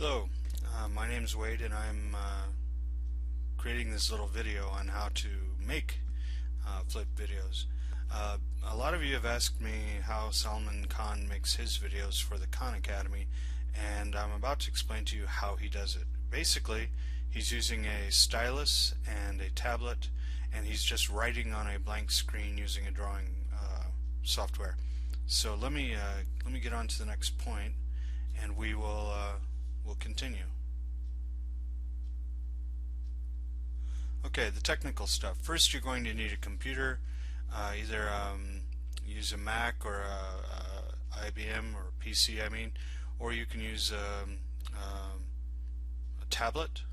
Hello, my name is Wade and I'm creating this little video on how to make flip videos. A lot of you have asked me how Salman Khan makes his videos for the Khan Academy, and I'm about to explain to you how he does it. Basically, he's using a stylus and a tablet, and he's just writing on a blank screen using a drawing software. So let me get on to the next point, and we'll continue. Okay, the technical stuff. First, you're going to need a computer, either use a Mac or a IBM or a PC, or you can use a tablet,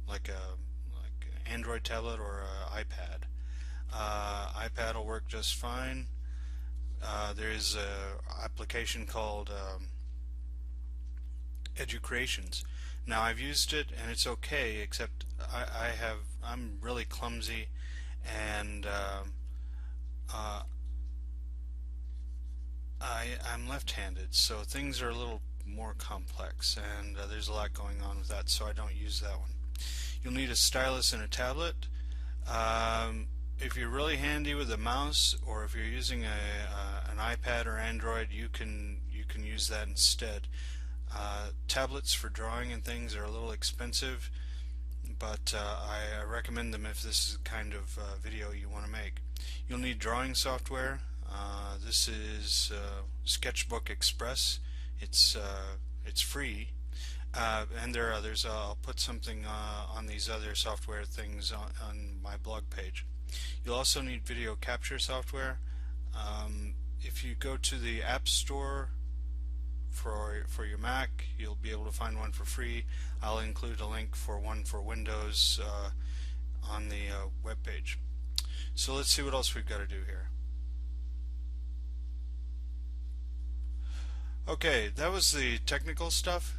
like an Android tablet or an iPad. iPad will work just fine. There is an application called Educreations. Now I've used it and it's okay, except I'm really clumsy, and I'm left-handed, so things are a little more complex, and there's a lot going on with that, so I don't use that one. You'll need a stylus and a tablet. If you're really handy with a mouse, or if you're using an iPad or Android, you can use that instead. Tablets for drawing and things are a little expensive, but I recommend them if this is the kind of video you want to make. You'll need drawing software. This is Sketchbook Express. It's free, and there are others. I'll put something on these other software things on my blog page. You'll also need video capture software. If you go to the App Store for your Mac, you'll be able to find one for free. I'll include a link for one for Windows on the web page. So let's see what else we've got to do here. Okay, that was the technical stuff.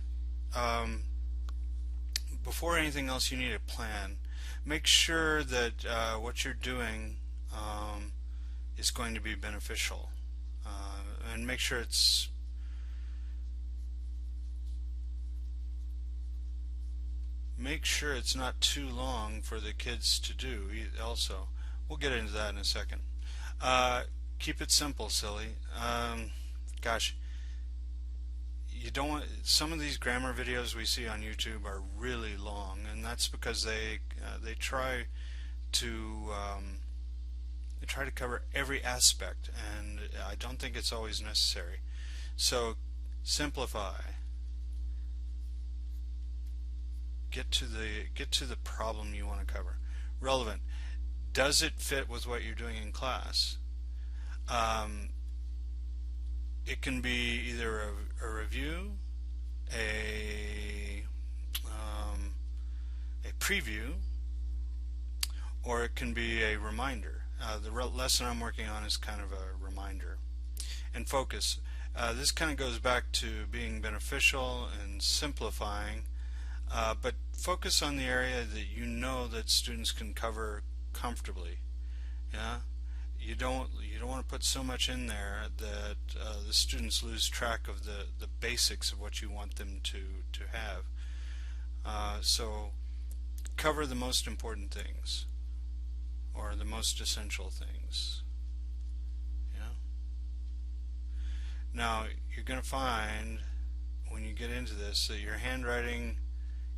Before anything else, you need a plan. Make sure that what you're doing is going to be beneficial, and make sure it's not too long for the kids to do also. We'll get into that in a second. Keep it simple, silly. Gosh, you don't want, some of these grammar videos we see on YouTube are really long, and that's because they try to cover every aspect, and I don't think it's always necessary. So simplify. Get to the problem you want to cover. Relevant. Does it fit with what you're doing in class? It can be either a review, a preview, or it can be a reminder. The lesson I'm working on is kind of a reminder. And focus. This kind of goes back to being beneficial and simplifying. But focus on the area that you know that students can cover comfortably. Yeah, you don't want to put so much in there that the students lose track of the basics of what you want them to have. So cover the most important things, or the most essential things. Yeah. Now you're going to find when you get into this that your handwriting,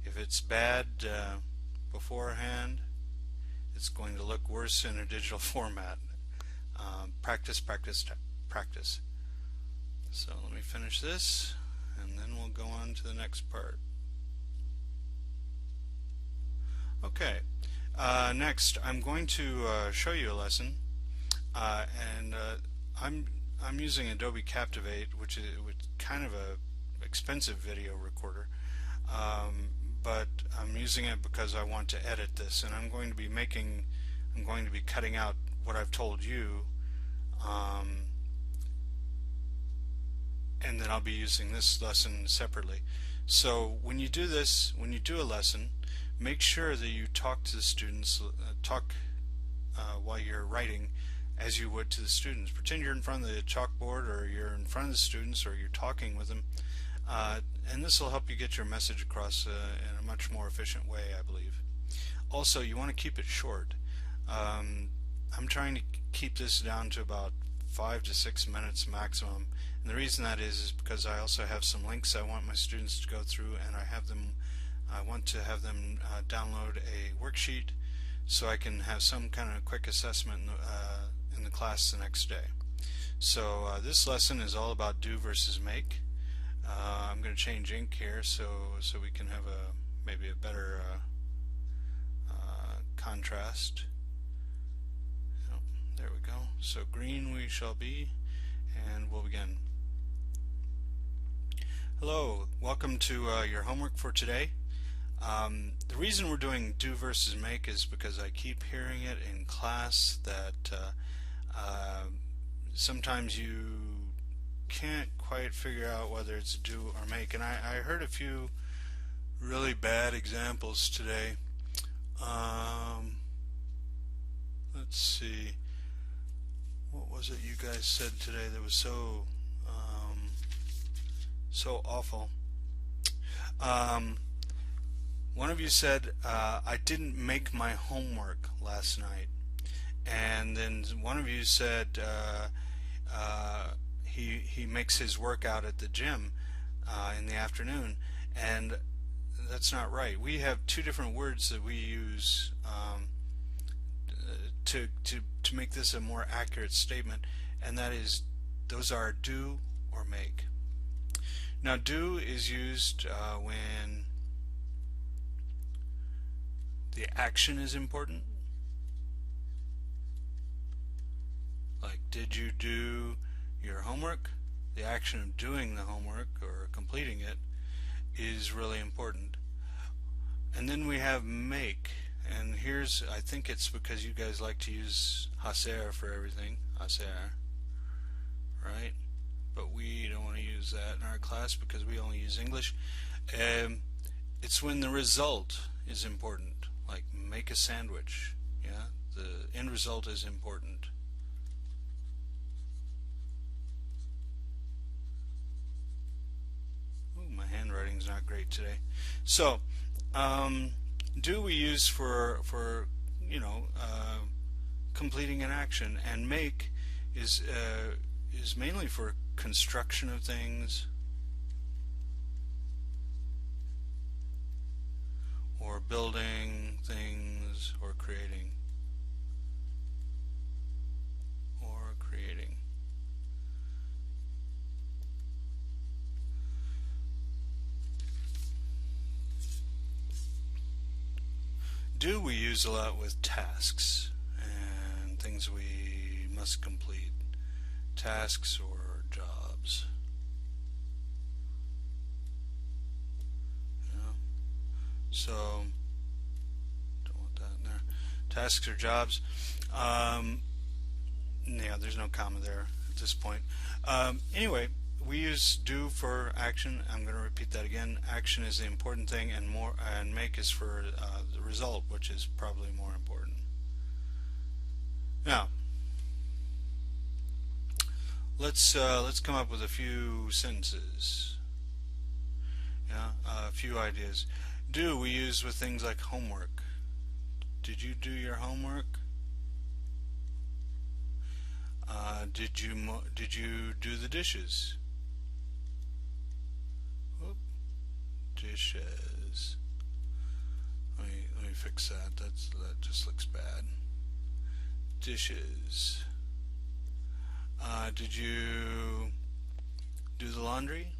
if it's bad beforehand, it's going to look worse in a digital format. Practice, practice, practice. So let me finish this, and then we'll go on to the next part. Okay. Next, I'm going to show you a lesson, and I'm using Adobe Captivate, which is kind of a expensive video recorder. But I'm using it because I want to edit this, and I'm going to be cutting out what I've told you, and then I'll be using this lesson separately. So when you do this, when you do a lesson, make sure that you talk to the students, while you're writing as you would to the students. Pretend you're in front of the chalkboard, or you're in front of the students, or you're talking with them. and this will help you get your message across in a much more efficient way, I believe. Also, you want to keep it short. I'm trying to keep this down to about 5 to 6 minutes maximum, and the reason that is because I also have some links I want my students to go through, and I want to have them download a worksheet so I can have some kind of quick assessment in the class the next day. So this lesson is all about do versus make. I'm going to change ink here so we can have maybe a better contrast. Oh, there we go. So green we shall be, and we'll begin. Hello, welcome to your homework for today. The reason we're doing do versus make is because I keep hearing it in class that sometimes you can't quite figure out whether it's do or make, and I heard a few really bad examples today. Let's see, what was it you guys said today that was so awful? One of you said, I didn't make my homework last night. And then one of you said he makes his workout at the gym in the afternoon. And that's not right. We have two different words that we use to make this a more accurate statement. And that is, those are do or make. Now do is used when the action is important. Like, did you do your homework? The action of doing the homework or completing it is really important. And then we have make, and here's, I think it's because you guys like to use hacer for everything, hacer, right? But we don't want to use that in our class because we only use English. It's when the result is important. Like make a sandwich, yeah? The end result is important. Ooh, my handwriting's not great today. So, do we use for completing an action, and make is mainly for construction of things, or building things, or creating. Do we use a lot with tasks and things we must complete, tasks or jobs. Yeah. So don't want that in there. Tasks or jobs. Yeah, there's no comma there at this point. Anyway, we use do for action. I'm going to repeat that again. Action is the important thing, and make is for the result, which is probably more important. Now, let's come up with a few sentences. Yeah, a few ideas. Do we use with things like homework. Did you do your homework? Did you do the dishes? Whoop. Dishes. Let me fix that. That just looks bad. Dishes. Did you do the laundry?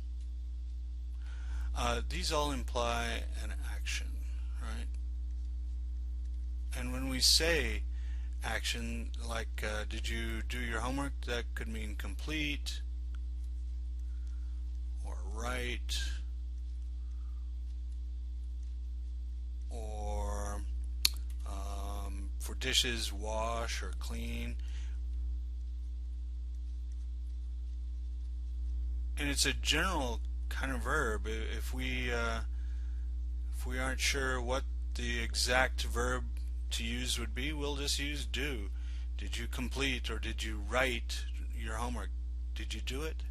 These all imply an action, right? And when we say action, like did you do your homework, that could mean complete or write, or for dishes, wash or clean. And it's a general kind of verb. If we aren't sure what the exact verb to use would be, we'll just use do. Did you complete or did you write your homework? Did you do it?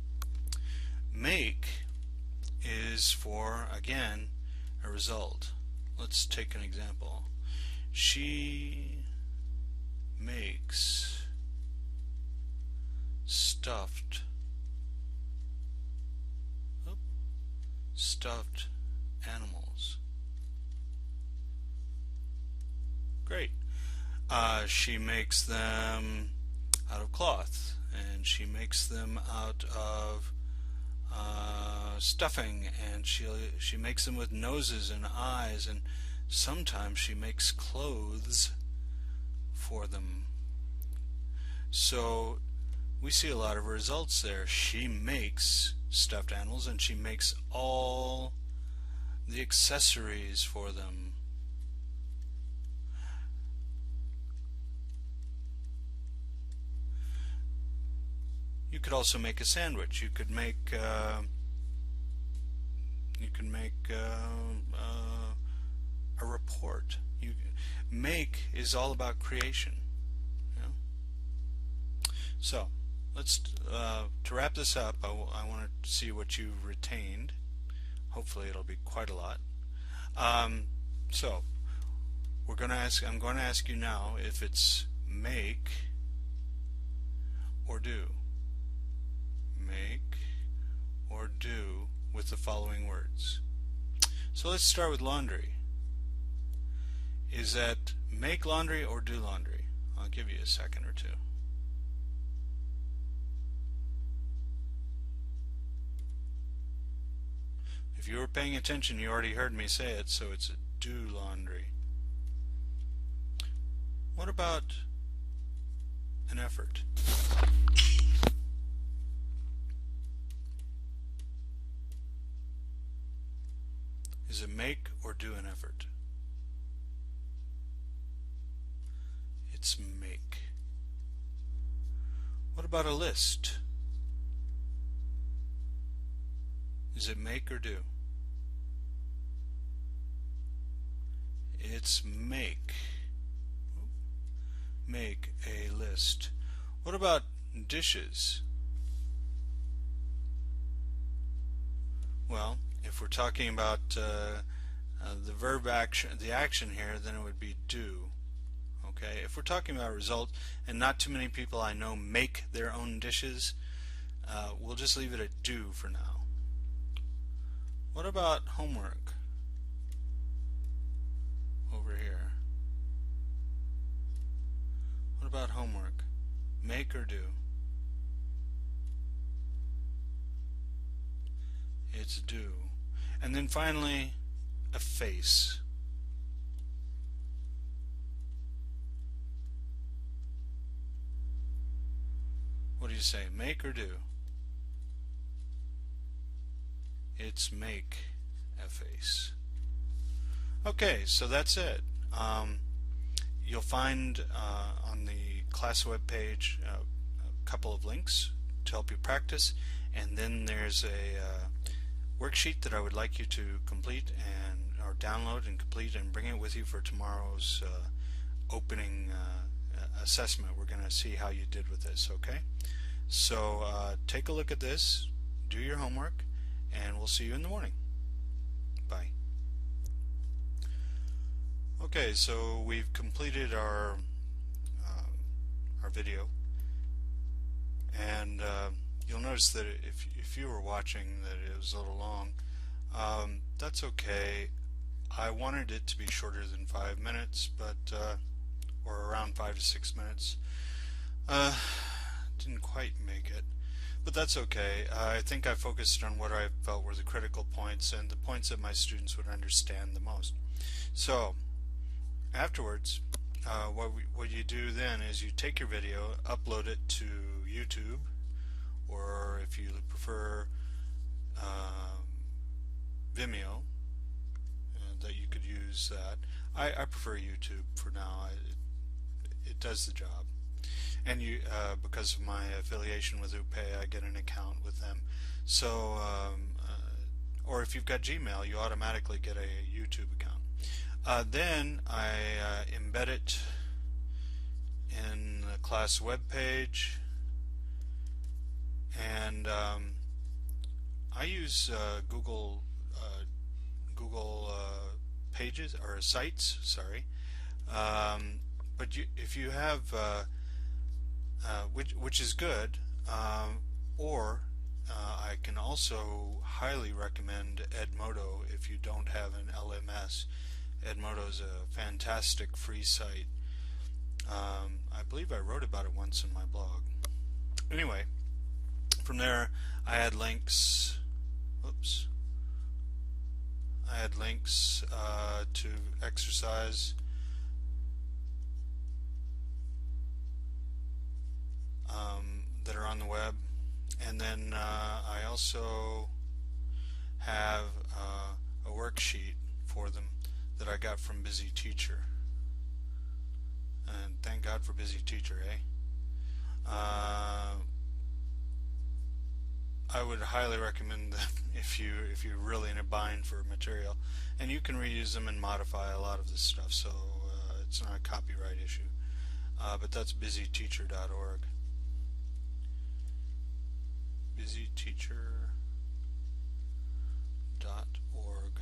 Make is for, again, a result. Let's take an example. She makes stuffed animals. Great. She makes them out of cloth, and she makes them out of stuffing, and she makes them with noses and eyes, and sometimes she makes clothes for them. So we see a lot of results there. She makes stuffed animals, and she makes all the accessories for them. You could also make a sandwich. You could make a report. Make is all about creation. You know? So let's to wrap this up. I want to see what you've retained. Hopefully, it'll be quite a lot. So I'm going to ask you now if it's make or do. Make or do with the following words. So let's start with laundry. Is that make laundry or do laundry? I'll give you a second or two. If you were paying attention, you already heard me say it, so it's a do laundry. What about an effort? Is it make or do an effort? It's make. What about a list? Is it make or do? It's make. Make a list. What about dishes? Well, if we're talking about the verb action, the action here, then it would be do. Okay. If we're talking about a result, and not too many people I know make their own dishes, we'll just leave it at do for now. What about homework? Over here. What about homework? Make or do? It's do. And then finally, a face. What do you say, make or do? It's make a face. Okay, so that's it. You'll find on the class web page a couple of links to help you practice, and then there's a worksheet that I would like you to complete or download and complete and bring it with you for tomorrow's opening assessment. We're going to see how you did with this, okay? So take a look at this, do your homework, and we'll see you in the morning. Bye. Okay, so we've completed our video, and you'll notice that if you were watching that it was a little long. That's okay. I wanted it to be shorter than 5 minutes, but or around 5 to 6 minutes. Didn't quite make it, but that's okay. I think I focused on what I felt were the critical points and the points that my students would understand the most. So afterwards, what you do then is you take your video, upload it to YouTube, or if you prefer Vimeo, that you could use that. I prefer YouTube for now. It does the job, and you because of my affiliation with UPE, I get an account with them. So or if you've got Gmail, you automatically get a YouTube account. Then I embed it in the class web page, and I use Google pages or sites, sorry. But if you have which is good, or I can also highly recommend Edmodo if you don't have an LMS. Edmodo is a fantastic free site. I believe I wrote about it once in my blog. Anyway, from there I had links. Oops. I had links to exercise that are on the web, and then I also have a worksheet for them that I got from Busy Teacher, and thank God for Busy Teacher, eh? I would highly recommend them if you're really in a bind for material, and you can reuse them and modify a lot of this stuff, so it's not a copyright issue. But that's busyteacher.org. busyteacher.org,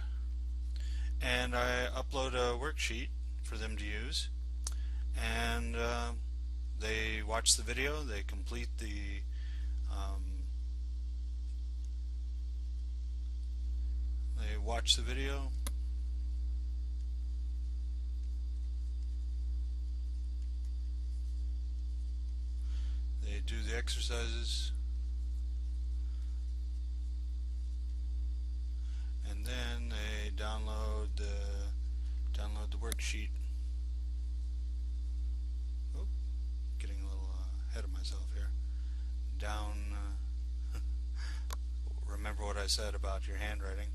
and I upload a worksheet for them to use, and they watch the video, they complete the watch the video, they do the exercises, and then they download the worksheet. Oh, getting a little ahead of myself here. Remember what I said about your handwriting.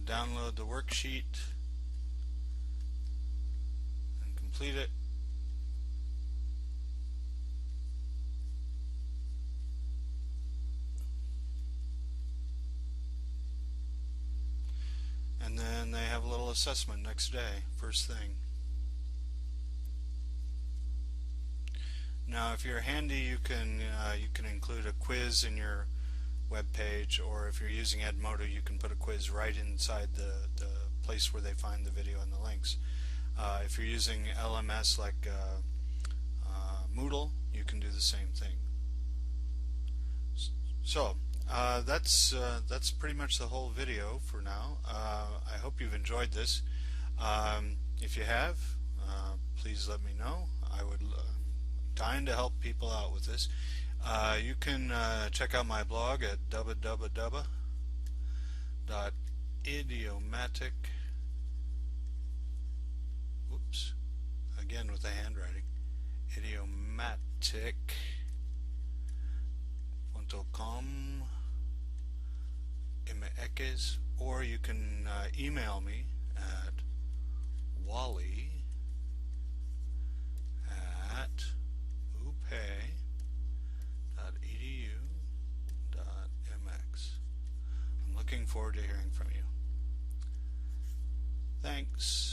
Download the worksheet and complete it. And then they have a little assessment next day, first thing. Now, if you're handy, you can include a quiz in your web page, or if you're using Edmodo, you can put a quiz right inside the place where they find the video and the links. If you're using LMS like Moodle, you can do the same thing. So that's pretty much the whole video for now. I hope you've enjoyed this. If you have, please let me know. I would dying to help people out with this. You can check out my blog at www.idiomatic. Whoops, again with the handwriting. Idiomatic.com, or you can email me at wally@upe.edu.mx. I'm looking forward to hearing from you. Thanks.